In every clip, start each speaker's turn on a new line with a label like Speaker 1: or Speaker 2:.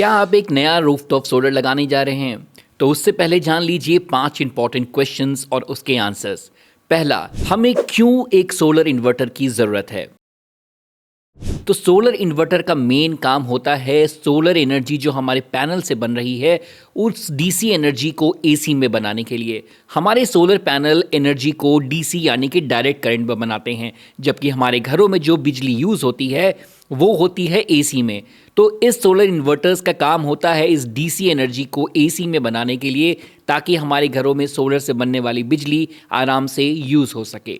Speaker 1: क्या आप एक नया रूफटॉप सोलर लगाने जा रहे हैं? तो उससे पहले जान लीजिए 5 इंपॉर्टेंट क्वेश्चंस और उसके आंसर्स। पहला, हमें क्यों एक सोलर इन्वर्टर की ज़रूरत है? तो सोलर इन्वर्टर का मेन काम होता है सोलर एनर्जी जो हमारे पैनल से बन रही है उस डीसी एनर्जी को एसी में बनाने के लिए। हमारे सोलर पैनल एनर्जी को डीसी यानी कि डायरेक्ट करंट में बनाते हैं, जबकि हमारे घरों में जो बिजली यूज़ होती है वो होती है एसी में। तो इस सोलर इन्वर्टर्स का काम होता है इस डीसी एनर्जी को एसी में बनाने के लिए, ताकि हमारे घरों में सोलर से बनने वाली बिजली आराम से यूज़ हो सके।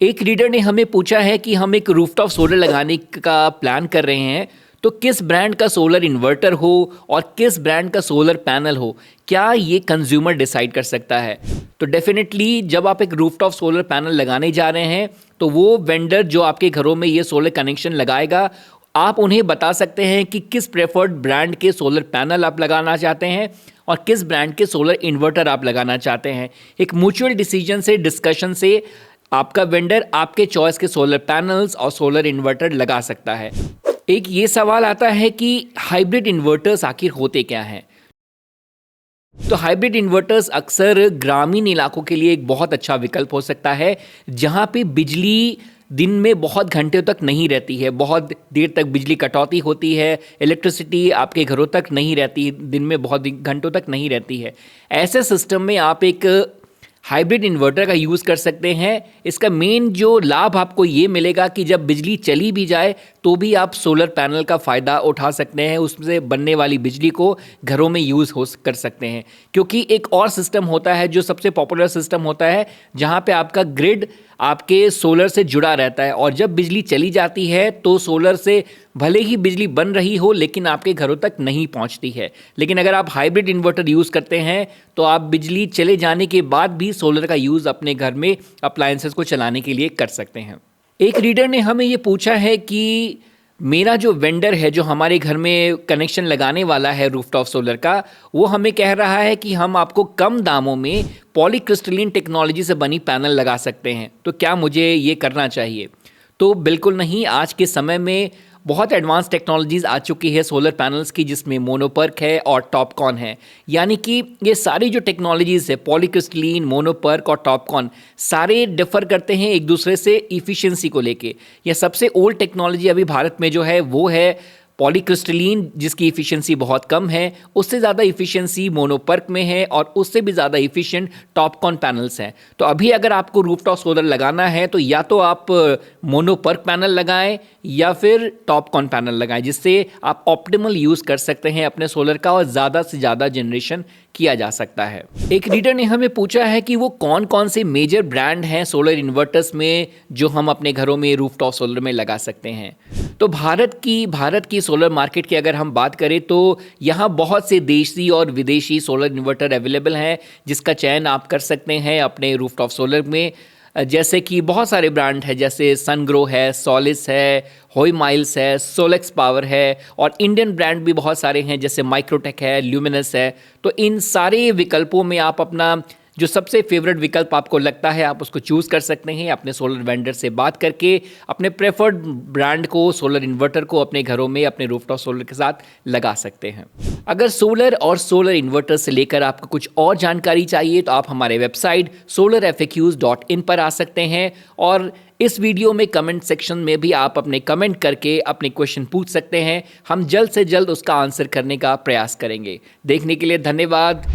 Speaker 1: एक रीडर ने हमें पूछा है कि हम एक रूफटॉप सोलर लगाने का प्लान कर रहे हैं, तो किस ब्रांड का सोलर इन्वर्टर हो और किस ब्रांड का सोलर पैनल हो, क्या ये कंज्यूमर डिसाइड कर सकता है? तो डेफिनेटली जब आप एक रूफटॉप सोलर पैनल लगाने जा रहे हैं तो वो वेंडर जो आपके घरों में ये सोलर कनेक्शन लगाएगा, आप उन्हें बता सकते हैं कि किस प्रेफर्ड ब्रांड के सोलर पैनल आप लगाना चाहते हैं और किस ब्रांड के सोलर इन्वर्टर आप लगाना चाहते हैं। एक म्यूचुअल डिसीजन से, डिस्कशन से आपका वेंडर आपके चॉइस के सोलर पैनल्स और सोलर इन्वर्टर लगा सकता है। एक ये सवाल आता है कि हाइब्रिड इन्वर्टर्स आखिर होते क्या हैं? तो हाइब्रिड इन्वर्टर्स अक्सर ग्रामीण इलाकों के लिए एक बहुत अच्छा विकल्प हो सकता है, जहां पे बिजली दिन में बहुत घंटे तक नहीं रहती है, बहुत देर तक बिजली कटौती होती है, इलेक्ट्रिसिटी आपके घरों तक नहीं रहती, दिन में बहुत घंटों तक नहीं रहती है। ऐसे सिस्टम में आप एक हाइब्रिड इन्वर्टर का यूज़ कर सकते हैं। इसका मेन जो लाभ आपको ये मिलेगा कि जब बिजली चली भी जाए तो भी आप सोलर पैनल का फ़ायदा उठा सकते हैं, उससे बनने वाली बिजली को घरों में यूज़ कर सकते हैं। क्योंकि एक और सिस्टम होता है जो सबसे पॉपुलर सिस्टम होता है, जहाँ पे आपका ग्रिड आपके सोलर से जुड़ा रहता है और जब बिजली चली जाती है तो सोलर से भले ही बिजली बन रही हो लेकिन आपके घरों तक नहीं पहुंचती है। लेकिन अगर आप हाइब्रिड इन्वर्टर यूज़ करते हैं तो आप बिजली चले जाने के बाद भी सोलर का यूज़ अपने घर में अप्लायंसेस को चलाने के लिए कर सकते हैं। एक रीडर ने हमें ये पूछा है कि मेरा जो वेंडर है जो हमारे घर में कनेक्शन लगाने वाला है रूफटॉप सोलर का, वो हमें कह रहा है कि हम आपको कम दामों में पॉलीक्रिस्टलिन टेक्नोलॉजी से बनी पैनल लगा सकते हैं, तो क्या मुझे ये करना चाहिए? तो बिल्कुल नहीं। आज के समय में बहुत एडवांस टेक्नोलॉजीज़ आ चुकी है सोलर पैनल्स की, जिसमें मोनोपर्क है और टॉपकॉन है। यानी कि ये सारी जो टेक्नोलॉजीज़ है, पॉलीक्रिस्टलिन, मोनोपर्क और टॉपकॉन, सारे डिफ़र करते हैं एक दूसरे से इफ़िशियंसी को लेके। यह सबसे ओल्ड टेक्नोलॉजी अभी भारत में जो है वो है पॉलीक्रिस्टलिन, जिसकी इफ़िशियंसी बहुत कम है। उससे ज़्यादा इफ़िशियंसी मोनोपर्क में है और उससे भी ज़्यादा इफ़िशियंट टॉपकॉन पैनल्स हैं। तो अभी अगर आपको रूफटॉप सोलर लगाना है तो या तो आप मोनोपर्क पैनल लगाएं या फिर टॉपकॉन पैनल लगाएं, जिससे आप ऑप्टिमल यूज़ कर सकते हैं अपने सोलर का और ज़्यादा से ज़्यादा जनरेशन किया जा सकता है। एक रीडर ने हमें पूछा है कि वो कौन कौन से मेजर ब्रांड हैं सोलर इन्वर्टर्स में जो हम अपने घरों में रूफटॉप सोलर में लगा सकते हैं। तो भारत की सोलर मार्केट की अगर हम बात करें तो यहाँ बहुत से देशी और विदेशी सोलर इन्वर्टर अवेलेबल हैं, जिसका चयन आप कर सकते हैं अपने रूफटॉप सोलर में। जैसे कि बहुत सारे ब्रांड हैं, जैसे सनग्रो है, सोलिस है, होई माइल्स है, सोलेक्स पावर है और इंडियन ब्रांड भी बहुत सारे हैं जैसे माइक्रोटेक है, ल्यूमिनस है। तो इन सारे विकल्पों में आप अपना जो सबसे फेवरेट विकल्प आपको लगता है आप उसको चूज़ कर सकते हैं। अपने सोलर वेंडर से बात करके अपने प्रेफर्ड ब्रांड को, सोलर इन्वर्टर को अपने घरों में अपने रूफटॉप सोलर के साथ लगा सकते हैं। अगर सोलर और सोलर इन्वर्टर से लेकर आपको कुछ और जानकारी चाहिए तो आप हमारे वेबसाइट solarfaqs.in पर आ सकते हैं और इस वीडियो में कमेंट सेक्शन में भी आप अपने कमेंट करके अपने क्वेश्चन पूछ सकते हैं। हम जल्द से जल्द उसका आंसर करने का प्रयास करेंगे। देखने के लिए धन्यवाद।